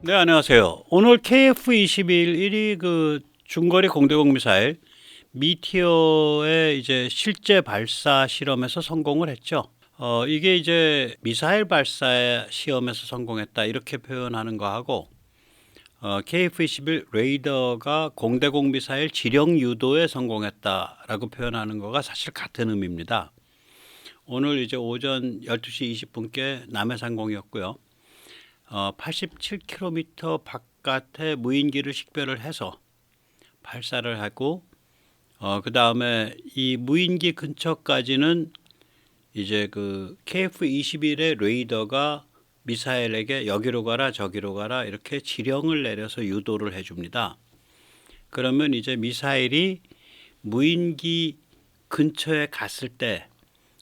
네, 안녕하세요. 오늘 KF-21이 그 중거리 공대공 미사일 미티어의 이제 실제 발사 실험에서 성공을 했죠. 이게 이제 미사일 발사 시험에서 성공했다 이렇게 표현하는 거하고 KF-21 레이더가 공대공 미사일 지령 유도에 성공했다라고 표현하는 거가 사실 같은 의미입니다. 오늘 이제 오전 12시 20분께 남해상공이었고요. 87km 바깥에 무인기를 식별을 해서 발사를 하고 그 다음에 이 무인기 근처까지는 이제 그 KF-21의 레이더가 미사일에게 여기로 가라 저기로 가라 이렇게 지령을 내려서 유도를 해줍니다. 그러면 이제 미사일이 무인기 근처에 갔을 때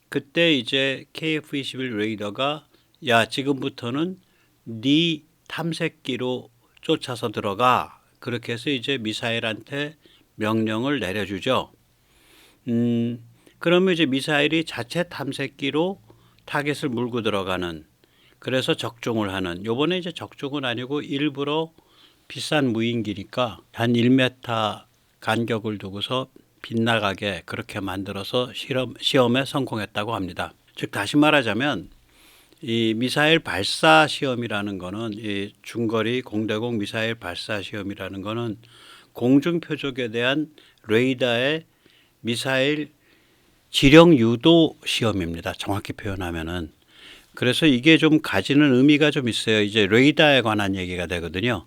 그때 이제 KF-21 레이더가 야 지금부터는 네 탐색기로 쫓아서 들어가 그렇게 해서 이제 미사일한테 명령을 내려주죠. 그러면 이제 미사일이 자체 탐색기로 타겟을 물고 들어가는 그래서 적중을 하는 요번에 이제 적중은 아니고 일부러 비싼 무인기니까 한 1m 간격을 두고서 빗나가게 그렇게 만들어서 시험에 성공했다고 합니다. 즉 다시 말하자면 이 미사일 발사 시험이라는 거는 이 중거리 공대공 미사일 발사 시험이라는 거는 공중 표적에 대한 레이더의 미사일 지령 유도 시험입니다. 정확히 표현하면은. 그래서 이게 좀 가지는 의미가 좀 있어요. 이제 레이더에 관한 얘기가 되거든요.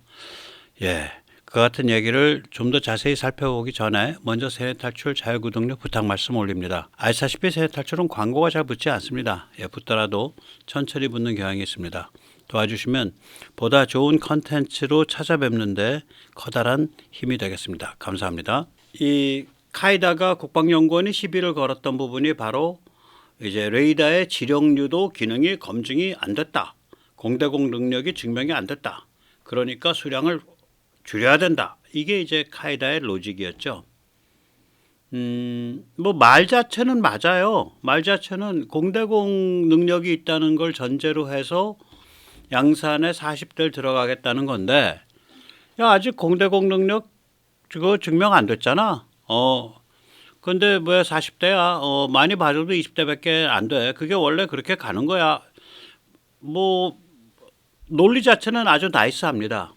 예. 그 같은 얘기를 좀 더 자세히 살펴보기 전에 먼저 세뇌 탈출 자유구독료 부탁 말씀 올립니다. 아시다시피 세뇌 탈출은 광고가 잘 붙지 않습니다. 예, 붙더라도 천천히 붙는 경향이 있습니다. 도와주시면 보다 좋은 컨텐츠로 찾아뵙는데 커다란 힘이 되겠습니다. 감사합니다. 이 카이다가 국방연구원이 시비를 걸었던 부분이 바로 이제 레이더의 지령유도 기능이 검증이 안 됐다. 공대공 능력이 증명이 안 됐다. 그러니까 수량을 줄여야 된다. 이게 이제 카이다의 로직이었죠. 뭐 말 자체는 맞아요. 말 자체는 공대공 능력이 있다는 걸 전제로 해서 양산에 40대를 들어가겠다는 건데, 야 아직 공대공 능력 그거 증명 안 됐잖아. 근데 왜 40대야? 많이 봐줘도 20대밖에 안 돼. 그게 원래 그렇게 가는 거야. 뭐 논리 자체는 아주 나이스합니다.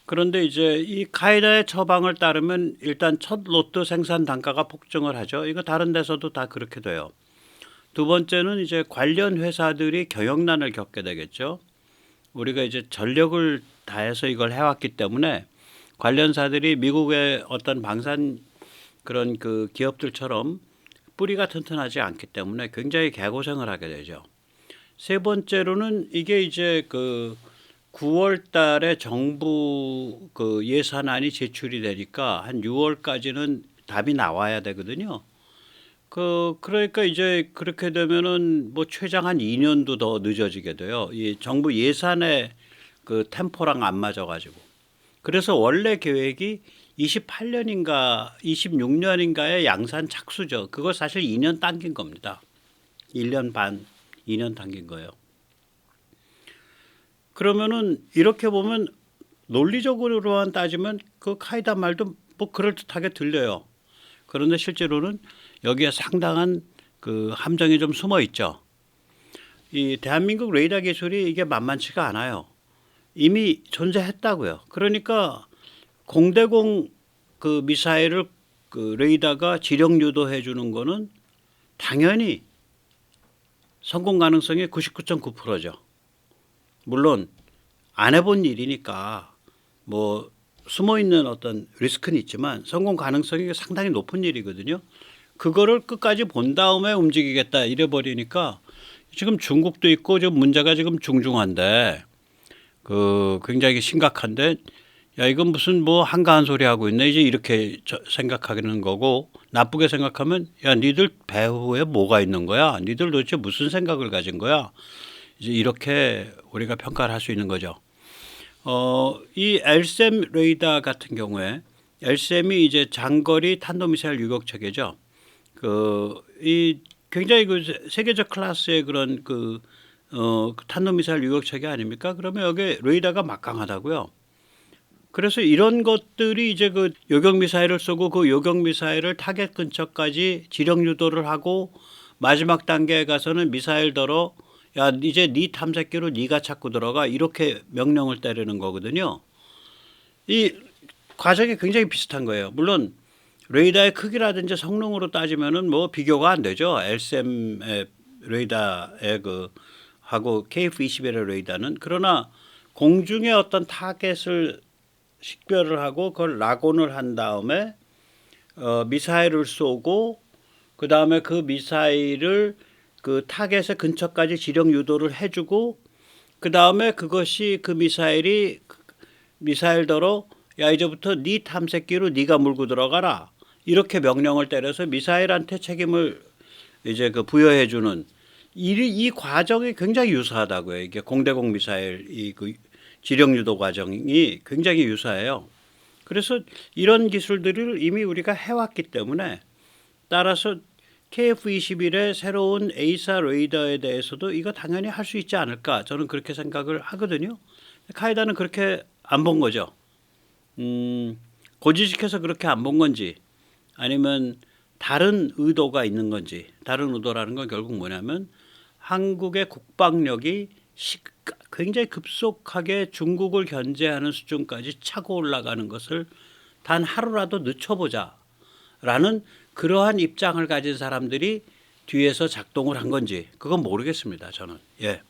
그런데 이제 이 카이다의 처방을 따르면 일단 첫 로트 생산 단가가 폭증을 하죠. 이거 다른 데서도 다 그렇게 돼요. 두 번째는 이제 관련 회사들이 경영난을 겪게 되겠죠. 우리가 이제 전력을 다해서 이걸 해왔기 때문에 관련사들이 미국의 어떤 방산 그런 그 기업들처럼 뿌리가 튼튼하지 않기 때문에 굉장히 개고생을 하게 되죠. 세 번째로는 이게 이제 그 9월 달에 정부 그 예산안이 제출이 되니까 한 6월까지는 답이 나와야 되거든요. 그러니까 이제 그렇게 되면은 뭐 최장 한 2년도 더 늦어지게 돼요. 이 정부 예산의 그 템포랑 안 맞아가지고. 그래서 원래 계획이 28년인가 26년인가의 양산 착수죠. 그걸 사실 2년 당긴 겁니다. 1년 반, 2년 당긴 거예요. 그러면은 이렇게 보면 논리적으로만 따지면 그 카이다 말도 뭐 그럴듯하게 들려요. 그런데 실제로는 여기에 상당한 그 함정이 좀 숨어 있죠. 이 대한민국 레이더 기술이 이게 만만치가 않아요. 이미 존재했다고요. 그러니까 공대공 그 미사일을 그 레이더가 지령 유도해 주는 거는 당연히 성공 가능성이 99.9%죠. 물론 안 해본 일이니까 뭐 숨어 있는 어떤 리스크는 있지만 성공 가능성이 상당히 높은 일이거든요. 그거를 끝까지 본 다음에 움직이겠다 이래 버리니까 지금 중국도 있고 좀 문제가 지금 중중한데 그 굉장히 심각한데 야 이건 무슨 뭐 한가한 소리 하고 있네 이제 이렇게 생각하는 거고 나쁘게 생각하면 야 니들 배후에 뭐가 있는 거야? 니들 도대체 무슨 생각을 가진 거야? 이제 이렇게 우리가 평가를 할 수 있는 거죠. 이 LSAM 레이더 같은 경우에 LSAM이 이제 장거리 탄도미사일 유격 체계죠. 이 굉장히 그 세계적 클래스의 그런 그 탄도미사일 유격체계 아닙니까? 그러면 여기 레이더가 막강하다고요. 그래서 이런 것들이 이제 그 요격미사일을 쏘고 그 요격미사일을 타겟 근처까지 지령 유도를 하고 마지막 단계에 가서는 미사일더러 야 이제 네 탐색기로 네가 찾고 들어가 이렇게 명령을 때리는 거거든요. 이 과정이 굉장히 비슷한 거예요. 물론 레이더의 크기라든지 성능으로 따지면은 뭐 비교가 안 되죠. LSM의 레이더의 그 하고 KF-21의 레이더는. 그러나 공중에 어떤 타겟을 식별을 하고 그걸 락온을 한 다음에 미사일을 쏘고 그 다음에 그 미사일을 그 타겟의 근처까지 지령 유도를 해주고 그 다음에 그것이 그 미사일더러 야 이제부터 네 탐색기로 네가 물고 들어가라 이렇게 명령을 때려서 미사일한테 책임을 이제 그 부여해주는 이 과정이 굉장히 유사하다고요. 이게 공대공 미사일 그 지령 유도 과정이 굉장히 유사해요. 그래서 이런 기술들을 이미 우리가 해왔기 때문에 따라서 KF-21의 새로운 에이사 레이더에 대해서도 이거 당연히 할 수 있지 않을까 저는 그렇게 생각을 하거든요. 카이다는 그렇게 안 본 거죠. 고지식해서 그렇게 안 본 건지 아니면 다른 의도가 있는 건지. 다른 의도라는 건 결국 뭐냐면 한국의 국방력이 굉장히 급속하게 중국을 견제하는 수준까지 차고 올라가는 것을 단 하루라도 늦춰보자라는 그러한 입장을 가진 사람들이 뒤에서 작동을 한 건지 그건 모르겠습니다. 저는. 예.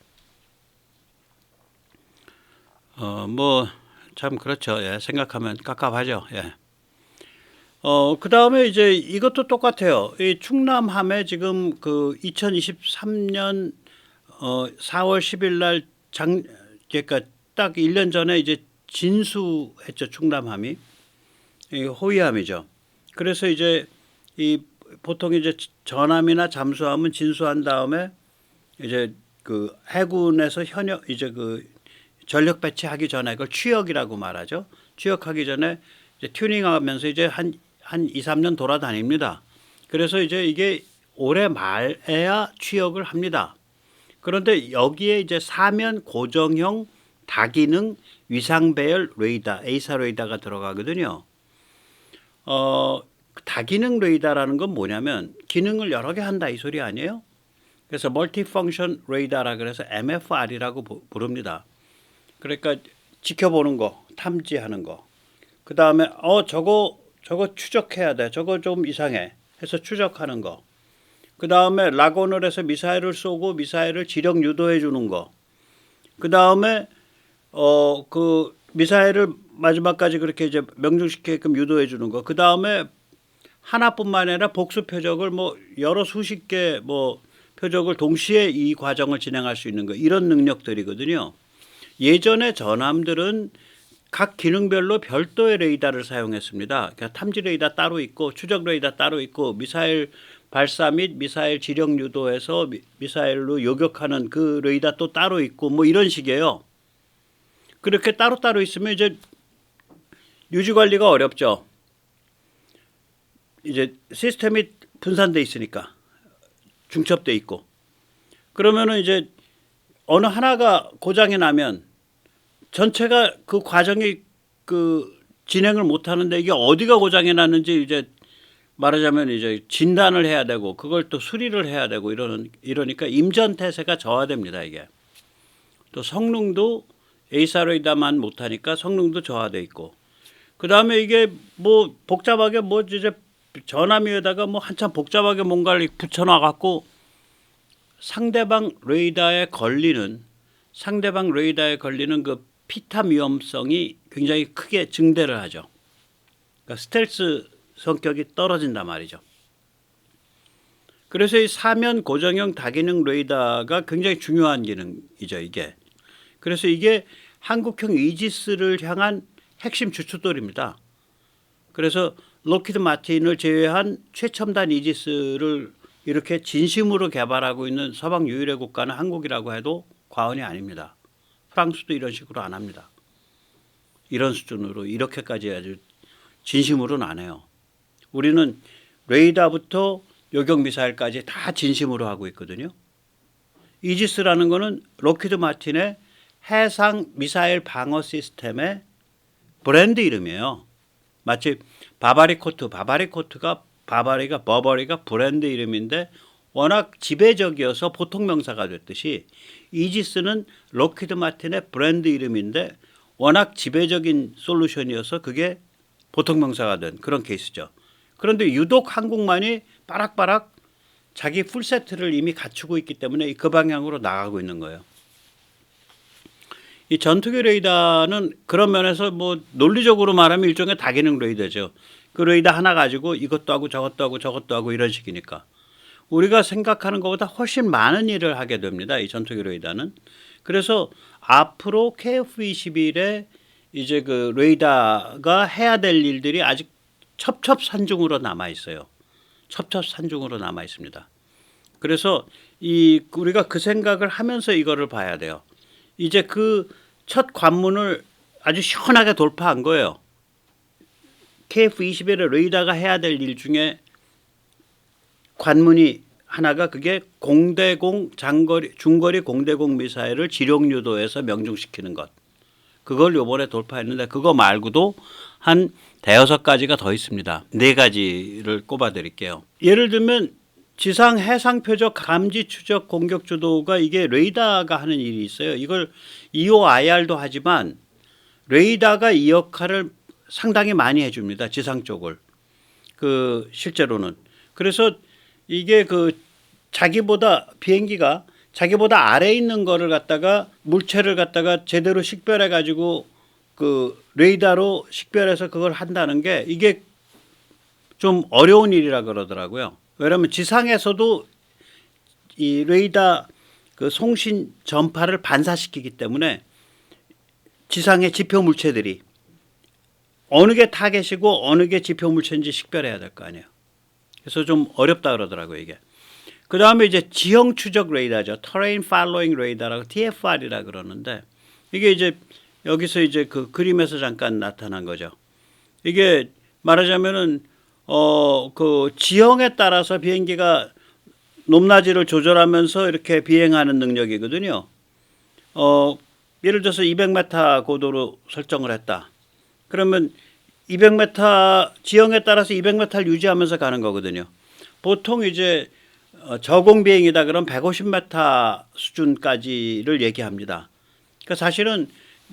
뭐 참 그렇죠. 예. 생각하면 깝깝하죠. 예. 그 다음에 이제 이것도 똑같아요. 이 충남함에 지금 그 2023년 4월 10일 날 그러니까 딱 1년 전에 이제 진수했죠. 충남함이. 이 호위함이죠. 그래서 이제 이 보통 이제 전함이나 잠수함은 진수한 다음에 이제 그 해군에서 현역 이제 그 전력 배치하기 전에 그걸 취역이라고 말하죠. 취역하기 전에 이제 튜닝하면서 이제 한 2, 3년 돌아다닙니다. 그래서 이제 이게 올해 말에야 취역을 합니다. 그런데 여기에 이제 사면 고정형 다기능 위상 배열 레이더, 에이사 레이더가 들어가거든요. 다기능 레이더라는 건 뭐냐면 기능을 여러 개 한다 이 소리 아니에요? 그래서 멀티펑션 레이더라 그래서 MFR이라고 부릅니다. 그러니까 지켜보는 거, 탐지하는 거. 그 다음에 저거 추적해야 돼. 저거 좀 이상해. 해서 추적하는 거. 그 다음에 락온을 해서 미사일을 쏘고 미사일을 지령 유도해 주는 거. 그 다음에 그 미사일을 마지막까지 그렇게 이제 명중시키게끔 유도해 주는 거. 그 다음에 하나뿐만 아니라 복수 표적을 뭐 여러 수십 개 뭐 표적을 동시에 이 과정을 진행할 수 있는 거. 이런 능력들이거든요. 예전에 전함들은 각 기능별로 별도의 레이더를 사용했습니다. 그러니까 탐지 레이더 따로 있고 추적 레이더 따로 있고 미사일 발사 및 미사일 지령 유도해서 미사일로 요격하는 그 레이더 또 따로 있고 뭐 이런 식이에요. 그렇게 따로따로 있으면 이제 유지 관리가 어렵죠. 이제 시스템이 분산돼 있으니까 중첩돼 있고 그러면은 이제 어느 하나가 고장이 나면 전체가 그 과정이 그 진행을 못 하는데 이게 어디가 고장이 났는지 이제 말하자면 이제 진단을 해야 되고 그걸 또 수리를 해야 되고 이러니까 임전태세가 저하됩니다. 이게 또 성능도 에이사 레이더만 못하니까 성능도 저하돼 있고 그 다음에 이게 뭐 복잡하게 뭐 이제 전함 위에다가 뭐 한참 복잡하게 뭔가를 붙여놔 갖고 상대방 레이더에 걸리는 그 피탐 위험성이 굉장히 크게 증대를 하죠. 그러니까 스텔스 성격이 떨어진단 말이죠. 그래서 이 사면 고정형 다기능 레이더가 굉장히 중요한 기능이죠. 이게. 그래서 이게 한국형 이지스를 향한 핵심 주춧돌입니다. 그래서 록히드 마틴을 제외한 최첨단 이지스를 이렇게 진심으로 개발하고 있는 서방 유일의 국가는 한국이라고 해도 과언이 아닙니다. 프랑스도 이런 식으로 안 합니다. 이런 수준으로 이렇게까지 아주 진심으로는 안 해요. 우리는 레이더부터 요격 미사일까지 다 진심으로 하고 있거든요. 이지스라는 거는 록히드 마틴의 해상 미사일 방어 시스템의 브랜드 이름이에요. 마치 바바리가 버버리가 브랜드 이름인데 워낙 지배적이어서 보통 명사가 됐듯이 이지스는 록히드 마틴의 브랜드 이름인데 워낙 지배적인 솔루션이어서 그게 보통 명사가 된 그런 케이스죠. 그런데 유독 한국만이 빠락빠락 자기 풀세트를 이미 갖추고 있기 때문에 그 방향으로 나가고 있는 거예요. 이 전투기 레이더는 그런 면에서 뭐 논리적으로 말하면 일종의 다기능 레이더죠. 그 레이더 하나 가지고 이것도 하고 저것도 하고 이런 식이니까 우리가 생각하는 것보다 훨씬 많은 일을 하게 됩니다. 이 전투기 레이더는. 그래서 앞으로 KF-21의 이제 그 레이더가 해야 될 일들이 아직 첩첩산중으로 남아 있어요. 첩첩산중으로 남아 있습니다. 그래서 우리가 그 생각을 하면서 이거를 봐야 돼요. 이제 그 첫 관문을 아주 시원하게 돌파한 거예요. KF-21의 레이더가 해야 될 일 중에 관문이 하나가 그게 공대공 중거리 공대공 미사일을 지룡 유도에서 명중시키는 것. 그걸 요번에 돌파했는데 그거 말고도 한 대여섯 가지가 더 있습니다. 네 가지를 꼽아 드릴게요. 예를 들면 지상 해상 표적 감지 추적 공격 주도가 이게 레이더가 하는 일이 있어요. 이걸 EOIR도 하지만 레이더가 이 역할을 상당히 많이 해줍니다. 지상 쪽을. 그 실제로는. 그래서 이게 그 비행기가 자기보다 아래에 있는 거를 갖다가 물체를 갖다가 제대로 식별해 가지고 그 레이더로 식별해서 그걸 한다는 게 이게 좀 어려운 일이라 그러더라고요. 왜냐하면 지상에서도 이 레이더 그 송신 전파를 반사시키기 때문에 지상의 지표 물체들이 어느 게 타겟이고 어느 게 지표 물체인지 식별해야 될 거 아니에요. 그래서 좀 어렵다 그러더라고요, 이게. 그 다음에 이제 지형 추적 레이더죠. Terrain Following Radar라고 TFR이라 그러는데 이게 이제 여기서 이제 그 그림에서 잠깐 나타난 거죠. 이게 말하자면은 그 지형에 따라서 비행기가 높낮이를 조절하면서 이렇게 비행하는 능력이거든요. 예를 들어서 200m 고도로 설정을 했다. 그러면 200m 지형에 따라서 200m를 유지하면서 가는 거거든요. 보통 이제 저공 비행이다 그럼 150m 수준까지를 얘기합니다. 그러니까 사실은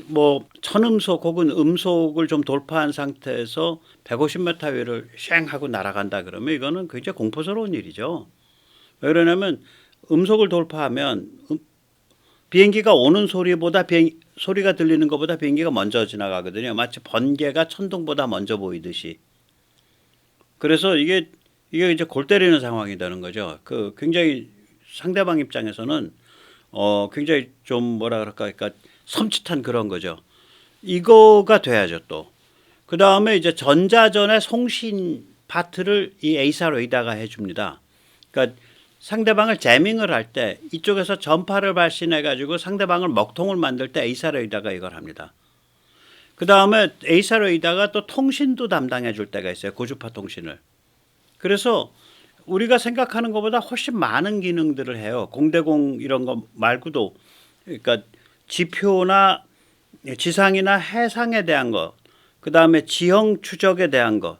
뭐 천음속 혹은 음속을 좀 돌파한 상태에서 150m 위를 쉥 하고 날아간다 그러면 이거는 굉장히 공포스러운 일이죠. 왜 그러냐면 음속을 돌파하면 비행기가 오는 소리보다 소리가 들리는 것보다 비행기가 먼저 지나가거든요. 마치 번개가 천둥보다 먼저 보이듯이. 그래서 이게 이제 골 때리는 상황이 되는 거죠. 그 굉장히 상대방 입장에서는 굉장히 좀 뭐라 그럴까, 그러니까 섬찟한 그런 거죠. 이거가 돼야죠 또. 그 다음에 이제 전자전의 송신 파트를 이 에이사 레이더가 해줍니다. 그러니까 상대방을 재밍을 할 때 이쪽에서 전파를 발신해 가지고 상대방을 먹통을 만들 때 에이사 레이더가 이걸 합니다. 그 다음에 에이사 레이더가 또 통신도 담당해 줄 때가 있어요. 고주파 통신을. 그래서 우리가 생각하는 것보다 훨씬 많은 기능들을 해요. 공대공 이런 거 말고도. 그러니까 지표나 지상이나 해상에 대한 것, 그 다음에 지형 추적에 대한 것,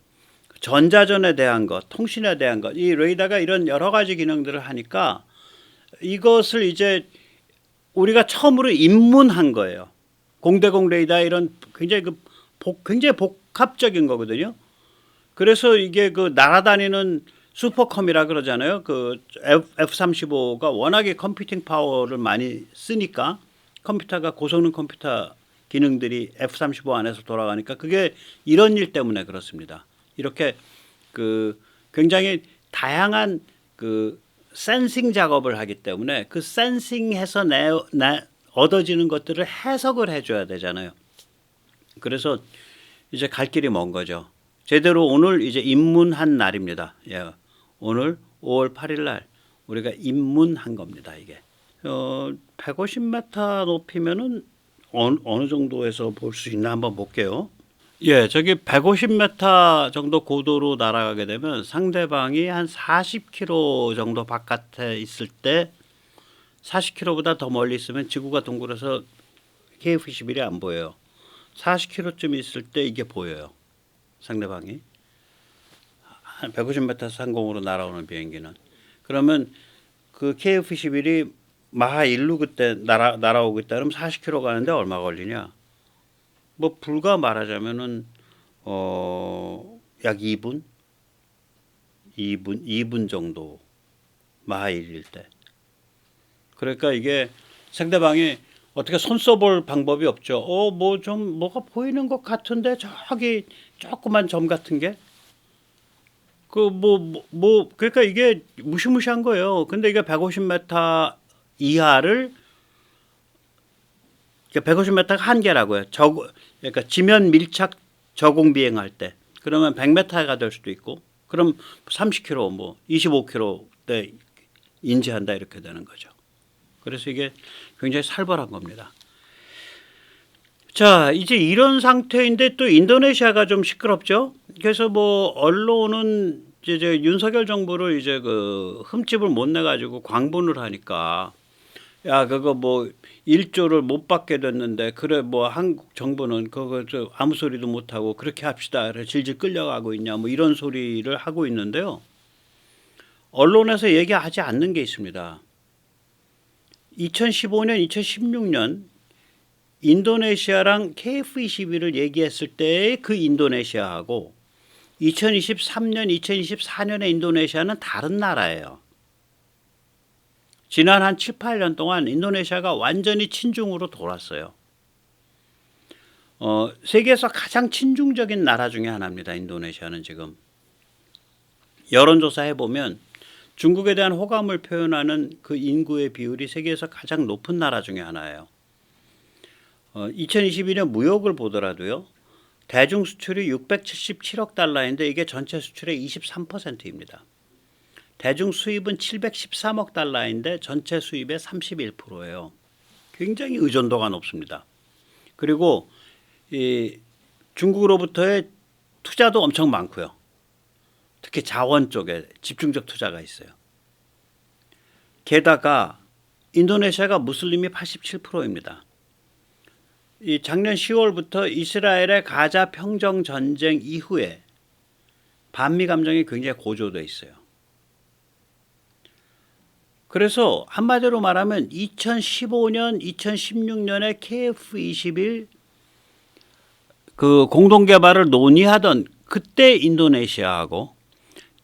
전자전에 대한 것, 통신에 대한 것, 이 레이더가 이런 여러 가지 기능들을 하니까 이것을 이제 우리가 처음으로 입문한 거예요. 공대공 레이더 이런 굉장히 굉장히 복합적인 거거든요. 그래서 이게 그 날아다니는 슈퍼컴이라 그러잖아요. 그 F-35가 워낙에 컴퓨팅 파워를 많이 쓰니까 컴퓨터가 고성능 컴퓨터 기능들이 F-35 안에서 돌아가니까 그게 이런 일 때문에 그렇습니다. 이렇게 그 굉장히 다양한 그 센싱 작업을 하기 때문에 그 센싱해서 얻어지는 것들을 해석을 해줘야 되잖아요. 그래서 이제 갈 길이 먼 거죠. 제대로 오늘 이제 입문한 날입니다. 예, 오늘 5월 8일 날 우리가 입문한 겁니다. 이게 150m 높이면은 어느 정도에서 볼 수 있나 한번 볼게요. 예, 저기 150m 정도 고도로 날아가게 되면 상대방이 한 40km 정도 바깥에 있을 때 40km보다 더 멀리 있으면 지구가 둥글어서 KF-21이 안 보여요. 40km쯤 있을 때 이게 보여요. 상대방이. 한 150m 상공으로 날아오는 비행기는. 그러면 그 KF-21이 마하 1로 그때 날아오고 있다 그러면 40km 가는데 얼마 걸리냐? 뭐 불과 말하자면은 약 2분 정도 마하 1일 때. 그러니까 이게 상대방이 어떻게 손 써볼 방법이 없죠. 뭐 좀 뭐가 보이는 것 같은데 저기 조그만 점 같은 게 그러니까 이게 무시무시한 거예요. 근데 이게 150m 이하를 150m가 한계라고요. 그러니까 지면 밀착 저공 비행할 때 그러면 100m가 될 수도 있고 그럼 30km 뭐 25km 때 인지한다 이렇게 되는 거죠. 그래서 이게 굉장히 살벌한 겁니다. 자, 이제 이런 상태인데 또 인도네시아가 좀 시끄럽죠. 그래서 뭐 언론은 이제 윤석열 정부를 이제 그 흠집을 못 내 가지고 광분을 하니까 야 그거 뭐 1조를 못 받게 됐는데 그래 뭐 한국 정부는 그거 아무 소리도 못 하고 그렇게 합시다. 그래 질질 끌려가고 있냐 뭐 이런 소리를 하고 있는데요. 언론에서 얘기하지 않는 게 있습니다. 2015년, 2016년 인도네시아랑 KF-21을 얘기했을 때 그 인도네시아하고 2023년, 2024년의 인도네시아는 다른 나라예요. 지난 한 7, 8년 동안 인도네시아가 완전히 친중으로 돌았어요. 세계에서 가장 친중적인 나라 중에 하나입니다. 인도네시아는 지금. 여론조사 해보면 중국에 대한 호감을 표현하는 그 인구의 비율이 세계에서 가장 높은 나라 중에 하나예요. 2022년 무역을 보더라도요. 대중 수출이 677억 달러인데 이게 전체 수출의 23%입니다. 대중 수입은 713억 달러인데 전체 수입의 31%예요. 굉장히 의존도가 높습니다. 그리고 이 중국으로부터의 투자도 엄청 많고요. 특히 자원 쪽에 집중적 투자가 있어요. 게다가 인도네시아가 무슬림이 87%입니다. 이 작년 10월부터 이스라엘의 가자 평정 전쟁 이후에 반미 감정이 굉장히 고조돼 있어요. 그래서 한마디로 말하면 2015년, 2016년에 KF-21 그 공동 개발을 논의하던 그때 인도네시아하고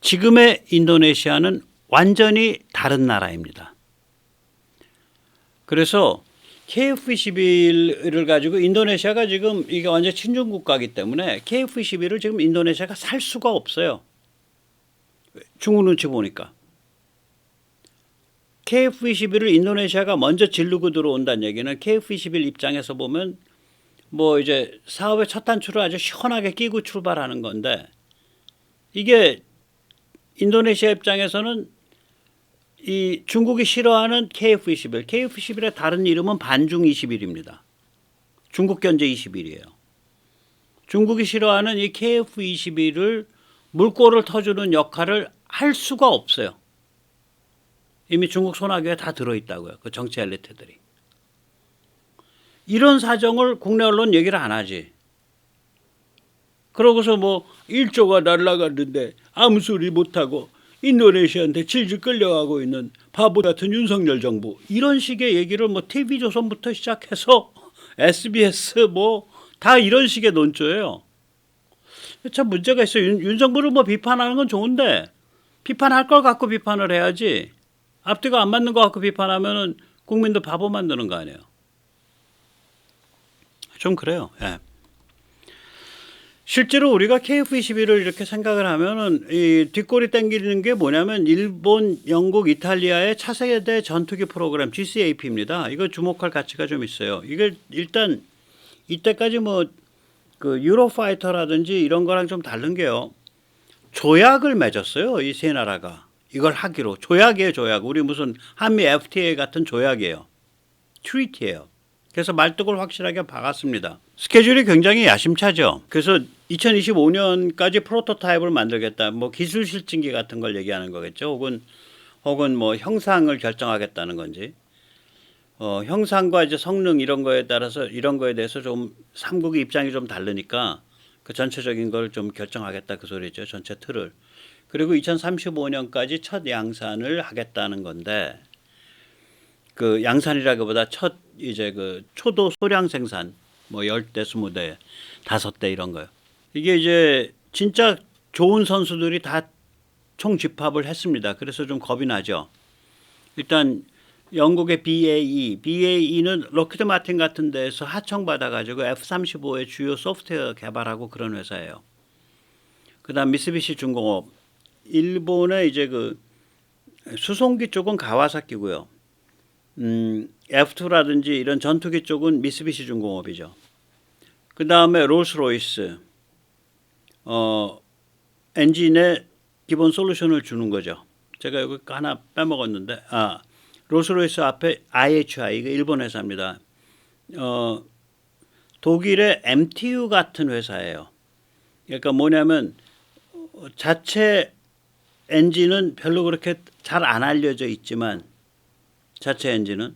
지금의 인도네시아는 완전히 다른 나라입니다. 그래서 KF-21을 가지고 인도네시아가 지금 이게 완전 친중 국가이기 때문에 KF-21을 지금 인도네시아가 살 수가 없어요. 중국 눈치 보니까. KF-21을 인도네시아가 먼저 지르고 들어온다는 얘기는 KF-21 입장에서 보면 뭐 이제 사업의 첫 단추를 아주 시원하게 끼고 출발하는 건데 이게 인도네시아 입장에서는 이 중국이 싫어하는 KF-21, KF-21의 다른 이름은 반중 21입니다. 중국 견제 21이에요. 중국이 싫어하는 이 KF-21을 물꼬를 터주는 역할을 할 수가 없어요. 이미 중국 손아귀에 다 들어있다고요. 그 정치 엘리트들이. 이런 사정을 국내 언론 얘기를 안 하지. 그러고서 뭐 1조가 날아갔는데 아무 소리 못하고 인도네시아한테 질질 끌려가고 있는 바보 같은 윤석열 정부 이런 식의 얘기를 뭐 TV조선부터 시작해서 SBS 뭐 다 이런 식의 논조예요. 참 문제가 있어요. 윤 정부를 뭐 비판하는 건 좋은데 비판할 걸 갖고 비판을 해야지 앞뒤가 안 맞는 거 갖고 비판하면은 국민도 바보 만드는 거 아니에요. 좀 그래요. 예. 실제로 우리가 KF-21을 이렇게 생각을 하면은 이 뒷골이 땡기는 게 뭐냐면 일본, 영국, 이탈리아의 차세대 전투기 프로그램 GCAP입니다. 이거 주목할 가치가 좀 있어요. 이게 일단 이때까지 뭐 그 유로파이터라든지 이런 거랑 좀 다른 게요. 조약을 맺었어요. 이 세 나라가. 이걸 하기로. 조약이에요, 조약. 우리 무슨 한미 FTA 같은 조약이에요. 트리티예요. 그래서 말뚝을 확실하게 박았습니다. 스케줄이 굉장히 야심차죠. 그래서 2025년까지 프로토타입을 만들겠다. 뭐 기술 실증기 같은 걸 얘기하는 거겠죠. 혹은 뭐 형상을 결정하겠다는 건지. 형상과 이제 성능 이런 거에 따라서 이런 거에 대해서 좀 삼국의 입장이 좀 다르니까 그 전체적인 걸 좀 결정하겠다 그 소리죠. 전체 틀을. 그리고 2035년까지 첫 양산을 하겠다는 건데 그 양산이라기보다 첫 이제 그 초도 소량 생산 뭐 10대, 20대, 5대 이런 거요. 이게 이제 진짜 좋은 선수들이 다 총집합을 했습니다. 그래서 좀 겁이 나죠. 일단 영국의 BAE는 로키드 마틴 같은 데에서 하청받아가지고 F-35의 주요 소프트웨어 개발하고 그런 회사예요. 그다음 미쓰비시 중공업, 일본의 이제 그 수송기 쪽은 가와사키고요. F2라든지 이런 전투기 쪽은 미쓰비시 중공업이죠. 그 다음에 롤스로이스, 엔진에 기본 솔루션을 주는 거죠. 제가 여기 하나 빼먹었는데, 롤스로이스 앞에 IHI, 이거 일본 회사입니다. 독일의 MTU 같은 회사예요. 그러니까 뭐냐면 자체 엔진은 별로 그렇게 잘 안 알려져 있지만 자체 엔진은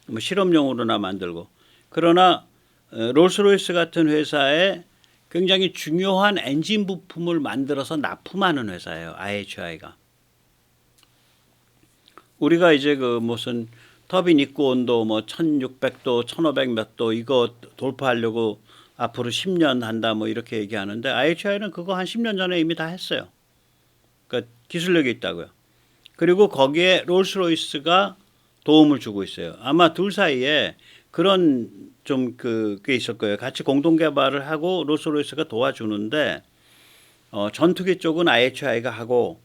뭐 실험용으로나 만들고 그러나 롤스로이스 같은 회사에 굉장히 중요한 엔진 부품을 만들어서 납품하는 회사예요. IHI가. 우리가 이제 그 무슨 터빈 입구 온도 뭐 1600도, 1500 몇 도 이거 돌파하려고 앞으로 10년 한다 뭐 이렇게 얘기하는데 IHI는 그거 한 10년 전에 이미 다 했어요. 그러니까 기술력이 있다고요. 그리고 거기에 롤스로이스가 도움을 주고 있어요. 아마 둘 사이에 그런 좀 그게 있을 거예요. 같이 공동 개발을 하고 롤스로이스가 도와주는데 전투기 쪽은 IHI가 하고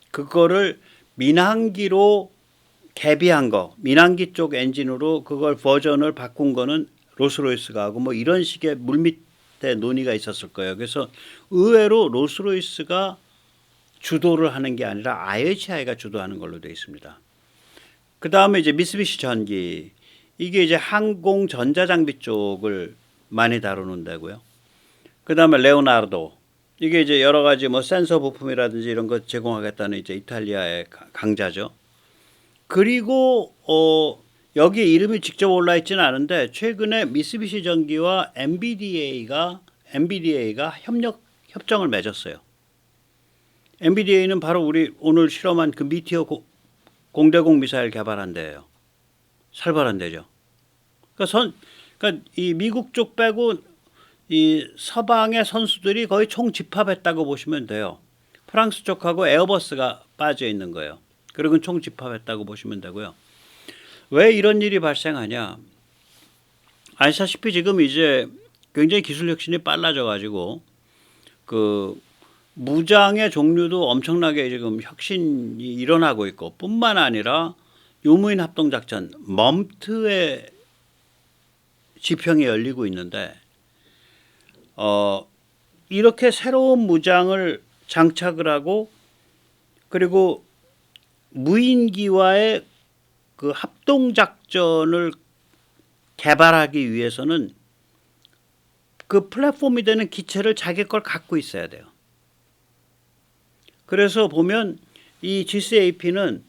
그거를 민항기로 개비한 거, 민항기 쪽 엔진으로 그걸 버전을 바꾼 거는 롤스로이스가 하고 뭐 이런 식의 물밑에 논의가 있었을 거예요. 그래서 의외로 롤스로이스가 주도를 하는 게 아니라 IHI가 주도하는 걸로 되어 있습니다. 그 다음에 이제 미쓰비시 전기, 이게 이제 항공 전자장비 쪽을 많이 다루는 데고요. 그 다음에 레오나르도, 이게 이제 여러 가지 뭐 센서 부품이라든지 이런 거 제공하겠다는 이제 이탈리아의 강자죠. 그리고 여기 이름이 직접 올라 있지는 않은데 최근에 미쓰비시 전기와 엔비디에이가 협정을 맺었어요. 엔비디에이는 바로 우리 오늘 실험한 그 미티어 공대공 미사일 개발한 데예요. 살벌한 데죠. 그러니까 이 미국 쪽 빼고 이 서방의 선수들이 거의 총집합했다고 보시면 돼요. 프랑스 쪽하고 에어버스가 빠져 있는 거예요. 그리고 총집합했다고 보시면 되고요. 왜 이런 일이 발생하냐? 아시다시피 지금 이제 굉장히 기술 혁신이 빨라져 가지고 그 무장의 종류도 엄청나게 지금 혁신이 일어나고 있고 뿐만 아니라 유무인 합동작전 멈트의 지평이 열리고 있는데 이렇게 새로운 무장을 장착을 하고 그리고 무인기와의 그 합동작전을 개발하기 위해서는 그 플랫폼이 되는 기체를 자기 걸 갖고 있어야 돼요. 그래서 보면 이 GCAP는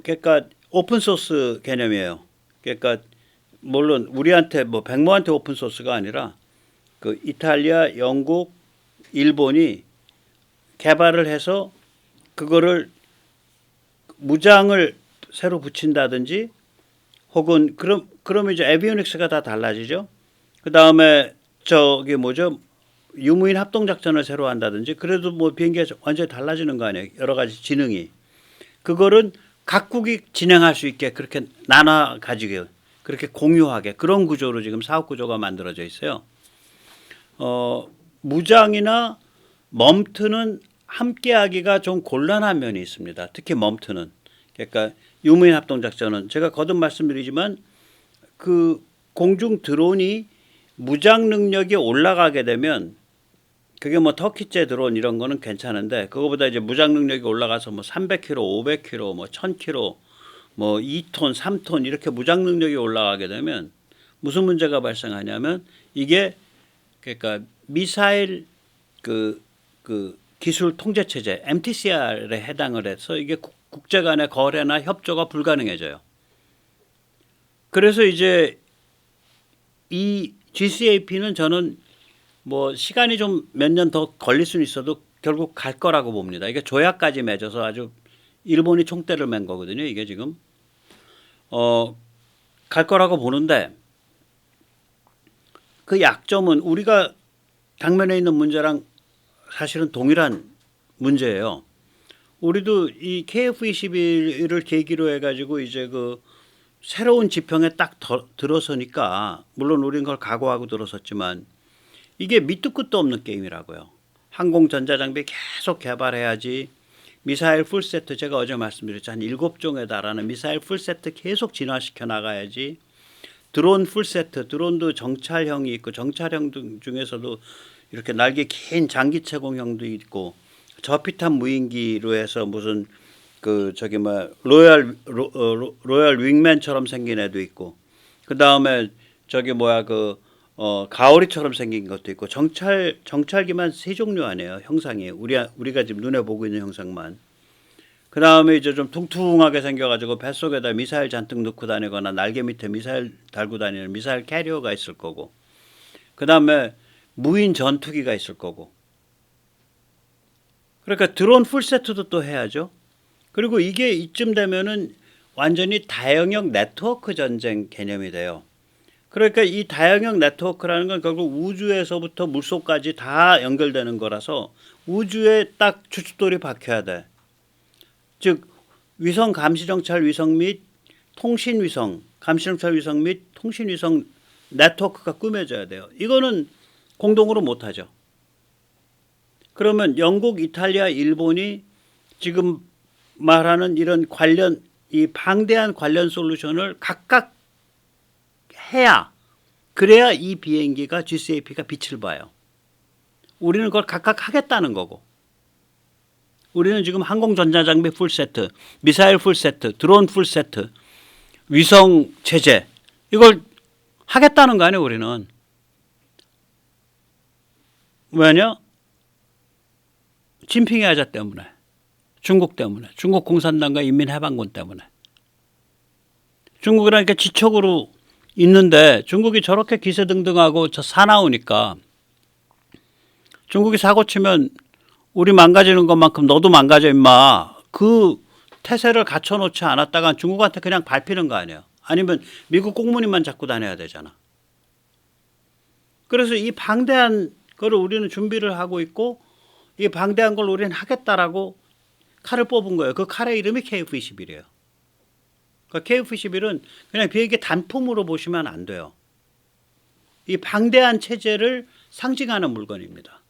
그러니까 오픈 소스 개념이에요. 그러니까 물론 우리한테 뭐 백모한테 오픈 소스가 아니라 그 이탈리아, 영국, 일본이 개발을 해서 그거를 무장을 새로 붙인다든지 혹은 그럼 이제 에비오닉스가 다 달라지죠. 그 다음에 저기 뭐죠? 유무인 합동작전을 새로 한다든지 그래도 뭐 비행기가 완전히 달라지는 거 아니에요. 여러 가지 지능이. 그거를 각국이 진행할 수 있게 그렇게 나눠 가지고 그렇게 공유하게 그런 구조로 지금 사업 구조가 만들어져 있어요. 무장이나 멈트는 함께하기가 좀 곤란한 면이 있습니다. 특히 멈트는. 그러니까 유무인 합동작전은 제가 거듭 말씀드리지만 그 공중 드론이 무장 능력이 올라가게 되면 그게 뭐 터키제 드론 이런 거는 괜찮은데 그거보다 이제 무장 능력이 올라가서 뭐 300km, 500km, 뭐 1000km, 뭐 2톤, 3톤 이렇게 무장 능력이 올라가게 되면 무슨 문제가 발생하냐면 이게 그러니까 미사일 그 기술 통제 체제 MTCR에 해당을 해서 이게 국제 간의 거래나 협조가 불가능해져요. 그래서 이제 이 GCAP는 저는 뭐 시간이 좀 몇 년 더 걸릴 수는 있어도 결국 갈 거라고 봅니다. 이게 조약까지 맺어서 아주 일본이 총대를 맨 거거든요. 이게 지금 갈 거라고 보는데 그 약점은 우리가 당면에 있는 문제랑 사실은 동일한 문제예요. 우리도 이 KF21을 계기로 해가지고 이제 그 새로운 지평에 딱 들어서니까 물론 우리는 그걸 각오하고 들어섰지만 이게 밑도 끝도 없는 게임이라고요. 항공 전자장비 계속 개발해야지. 미사일 풀세트 제가 어제 말씀드렸죠. 한 7종에 달하는 미사일 풀세트 계속 진화시켜 나가야지. 드론 풀세트, 드론도 정찰형이 있고 정찰형 중에서도 이렇게 날개 긴 장기 채공형도 있고 저피탄 무인기로 해서 무슨 그 저기 뭐 로얄 윙맨처럼 생긴 애도 있고 그 다음에 저기 뭐야 그 가오리처럼 생긴 것도 있고 정찰기만 3종류 아니에요. 형상이 우리가 지금 눈에 보고 있는 형상만. 그 다음에 이제 좀 퉁퉁하게 생겨가지고 뱃속에다 미사일 잔뜩 넣고 다니거나 날개 밑에 미사일 달고 다니는 미사일 캐리어가 있을 거고 그 다음에 무인 전투기가 있을 거고 그러니까 드론 풀세트도 또 해야죠. 그리고 이게 이쯤 되면은 완전히 다영역 네트워크 전쟁 개념이 돼요. 그러니까 이 다영역 네트워크라는 건 결국 우주에서부터 물속까지 다 연결되는 거라서 우주에 딱 주춧돌이 박혀야 돼. 즉 위성 감시정찰 위성 및 통신위성 감시정찰 위성 및 통신위성 네트워크가 꾸며져야 돼요. 이거는 공동으로 못하죠. 그러면 영국, 이탈리아, 일본이 지금 말하는 이런 관련 이 방대한 관련 솔루션을 각각 해야 그래야 이 비행기가 GCAP가 빛을 봐요. 우리는 그걸 각각 하겠다는 거고 우리는 지금 항공전자장비 풀세트, 미사일 풀세트, 드론 풀세트, 위성 체제 이걸 하겠다는 거 아니에요. 우리는. 왜냐? 진핑의 하자 때문에. 중국 때문에. 중국 공산당과 인민해방군 때문에. 중국이라는 게 지척으로 있는데 중국이 저렇게 기세등등하고 저 사나우니까 중국이 사고치면 우리 망가지는 것만큼 너도 망가져 임마. 그 태세를 갖춰놓지 않았다가 중국한테 그냥 밟히는 거 아니에요. 아니면 미국 공무원만 잡고 다녀야 되잖아. 그래서 이 방대한 거를 우리는 준비를 하고 있고 이 방대한 걸 우리는 하겠다라고 칼을 뽑은 거예요. 그 칼의 이름이 KF-21이에요. 그러니까 KF-21은 그냥 비행기 단품으로 보시면 안 돼요. 이 방대한 체제를 상징하는 물건입니다.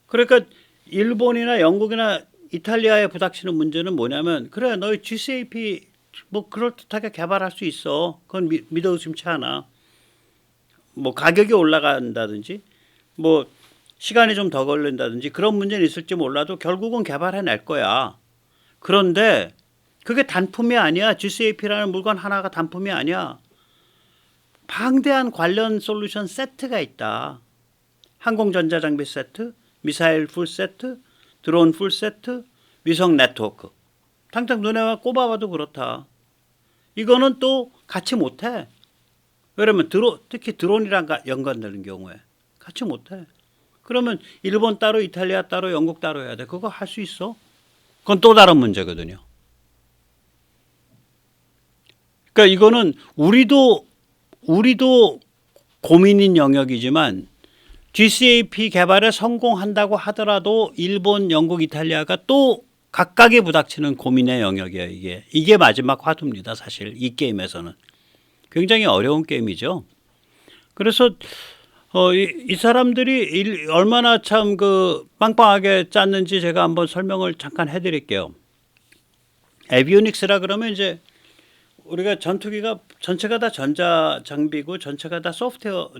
그러니까 일본이나 영국이나 이탈리아에 부닥치는 문제는 뭐냐면 그래 너희 GCAP 뭐 그럴듯하게 개발할 수 있어. 그건 믿어 의심치 않아. 뭐 가격이 올라간다든지 뭐 시간이 좀 더 걸린다든지 그런 문제는 있을지 몰라도 결국은 개발해낼 거야. 그런데 그게 단품이 아니야. GCAP라는 물건 하나가 단품이 아니야. 방대한 관련 솔루션 세트가 있다. 항공전자장비 세트, 미사일 풀 세트, 드론 풀 세트, 위성 네트워크. 당장 눈에 꼽아봐도 그렇다. 이거는 또 같이 못해. 왜냐면 특히 드론이랑 연관되는 경우에 같이 못해. 그러면 일본 따로 이탈리아 따로 영국 따로 해야 돼. 그거 할 수 있어? 그건 또 다른 문제거든요. 그러니까 이거는 우리도 고민인 영역이지만 GCAP 개발에 성공한다고 하더라도 일본, 영국, 이탈리아가 또 각각에 부닥치는 고민의 영역이에요. 이게 마지막 화두입니다. 사실 이 게임에서는. 굉장히 어려운 게임이죠. 그래서 이 사람들이 얼마나 참 그 빵빵하게 짰는지 제가 한번 설명을 잠깐 해드릴게요. 에비오닉스라 그러면 이제 우리가 전투기가 전체가 다 전자 장비고 전체가 다 소프트웨어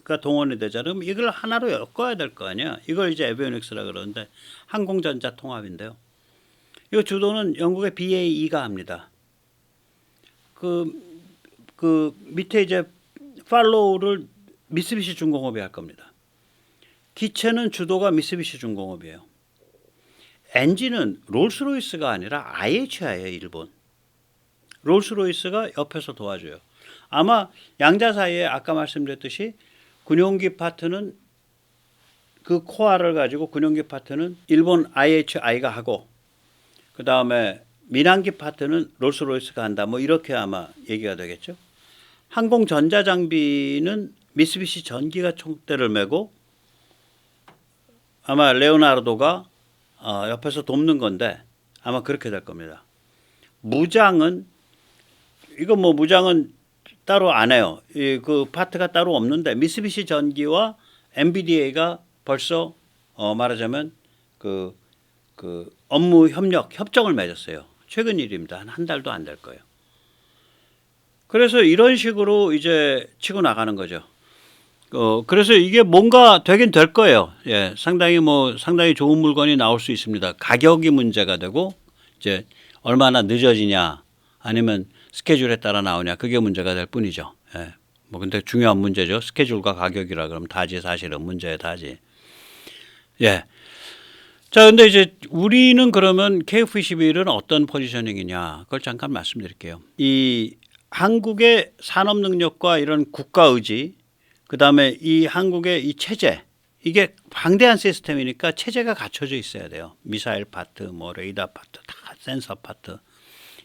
가 동원이 되잖아요. 그럼 이걸 하나로 엮어야 될 거 아니야. 이걸 이제 에비오닉스라 그러는데 항공전자 통합인데요. 이 주도는 영국의 BAE가 합니다. 그 밑에 이제 팔로우를 미쓰비시 중공업이 할 겁니다. 기체는 주도가 미쓰비시 중공업이에요. 엔진은 롤스로이스가 아니라 IHI예요. 일본. 롤스로이스가 옆에서 도와줘요. 아마 양자 사이에 아까 말씀드렸듯이 군용기 파트는 그 코어를 가지고 군용기 파트는 일본 IHI가 하고 그 다음에 민항기 파트는 롤스로이스가 한다. 뭐 이렇게 아마 얘기가 되겠죠. 항공 전자 장비는 미쓰비시 전기가 총대를 메고 아마 레오나르도가 옆에서 돕는 건데 아마 그렇게 될 겁니다. 무장은 이거 뭐 무장은 따로 안 해요. 그 파트가 따로 없는데 미쓰비시 전기와 NVIDIA가 벌써 말하자면 그 업무 협정을 맺었어요. 최근 일입니다. 한 달도 안 될 거예요. 그래서 이런 식으로 이제 치고 나가는 거죠. 그래서 이게 뭔가 되긴 될 거예요. 예, 상당히 좋은 물건이 나올 수 있습니다. 가격이 문제가 되고 이제 얼마나 늦어지냐 아니면 스케줄에 따라 나오냐 그게 문제가 될 뿐이죠. 예, 뭐 근데 중요한 문제죠. 스케줄과 가격이라 그러면 다지 사실은 문제의 다지. 예. 자, 근데 이제 우리는 그러면 KF-21은 어떤 포지셔닝이냐 그걸 잠깐 말씀드릴게요. 이 한국의 산업 능력과 이런 국가 의지, 그 다음에 이 한국의 이 체제, 이게 방대한 시스템이니까 체제가 갖춰져 있어야 돼요. 미사일 파트, 뭐 레이더 파트, 다 센서 파트,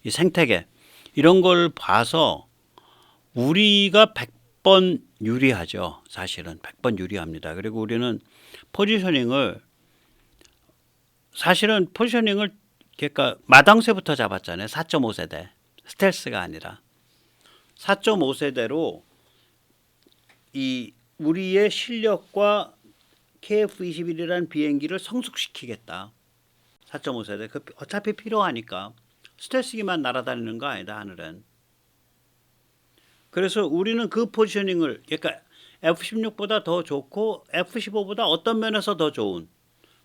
이 생태계 이런 걸 봐서 우리가 100번 유리하죠. 사실은 100번 유리합니다. 그리고 우리는 사실은 포지셔닝을 그러니까 마당쇠부터 잡았잖아요. 4.5세대 스텔스가 아니라 4.5세대로 이 우리의 실력과 KF-21이라는 비행기를 성숙시키겠다. 4.5세대 그 어차피 필요하니까 스텔스기만 날아다니는 거 아니다 하늘은. 그래서 우리는 그 포지셔닝을 그러니까 F-16보다 더 좋고 F-15보다 어떤 면에서 더 좋은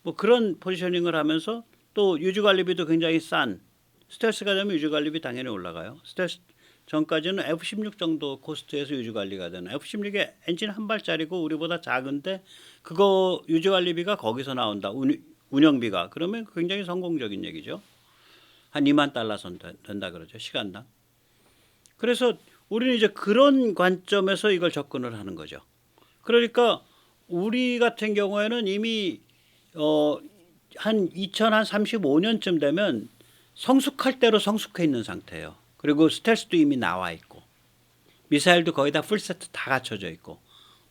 뭐 그런 포지셔닝을 하면서 또 유지관리비도 굉장히 싼 스텔스가 되면 유지관리비 당연히 올라가요. 스텔스 전까지는 F-16 정도 코스트에서 유지관리가 되는 F-16의 엔진 한 발짜리고 우리보다 작은데 그거 유지관리비가 거기서 나온다. 운영비가. 그러면 굉장히 성공적인 얘기죠. 한 2만 달러 선 된다 그러죠. 시간당. 그래서 우리는 이제 그런 관점에서 이걸 접근을 하는 거죠. 그러니까 우리 같은 경우에는 이미 한 2035년쯤 되면 성숙할 대로 성숙해 있는 상태예요. 그리고 스텔스도 이미 나와 있고 미사일도 거의 다 풀세트 다 갖춰져 있고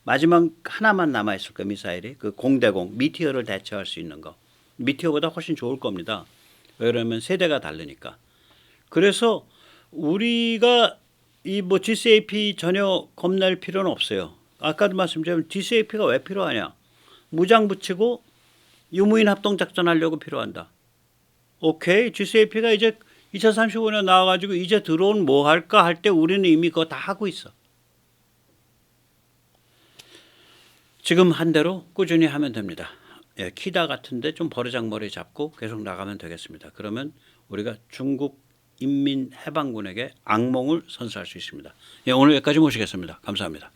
마지막 하나만 남아 있을 거예요. 미사일이 그 공대공 미티어를 대처할 수 있는 거. 미티어보다 훨씬 좋을 겁니다. 왜냐하면 세대가 다르니까. 그래서 우리가 이 뭐 GCAP 전혀 겁낼 필요는 없어요. 아까도 말씀드렸지만 GCAP가 왜 필요하냐. 무장 붙이고 유무인 합동작전 하려고 필요한다. 오케이. GCAP가 이제 2035년 나와가지고 이제 들어온 뭐 할까 할 때 우리는 이미 그거 다 하고 있어. 지금 한 대로 꾸준히 하면 됩니다. 예, 키다 같은데 좀 버르장머리 잡고 계속 나가면 되겠습니다. 그러면 우리가 중국 인민해방군에게 악몽을 선사할 수 있습니다. 예, 오늘 여기까지 모시겠습니다. 감사합니다.